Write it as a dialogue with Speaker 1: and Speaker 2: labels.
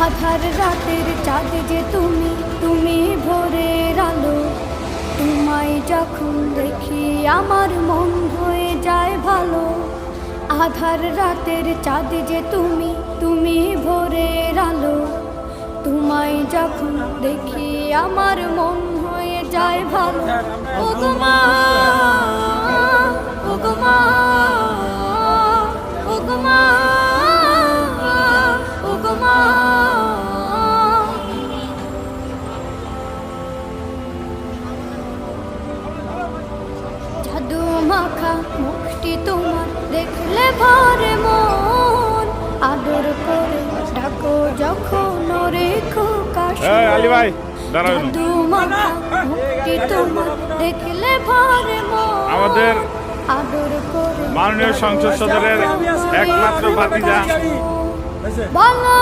Speaker 1: আধার রাতের চাঁদ যে তুমি, তুমি ভোরের আলো। তোমায় যখন দেখি আমার মন হয়ে যায় ভালো। আধার রাতের চাঁদ যে তুমি, তুমি ভোরের আলো। তোমায় যখন দেখি আমার মন হয়ে যায় ভালো। ও গো মা, ও গো মা, ও গো মা, ও গো মা। জাদু মাখা মুখটি তোমার দেখলে ভরে মন। আদর করে ডাকো যখন রেখো কাছে।
Speaker 2: আলী ভাই
Speaker 1: জাদু মাখা মুখটি তোমার দেখলে ভরে মন।
Speaker 2: আমাদের
Speaker 1: আদর করে
Speaker 2: মাননীয় সংসদ সদস্যের একমাত্র ভাতিজা
Speaker 1: বলো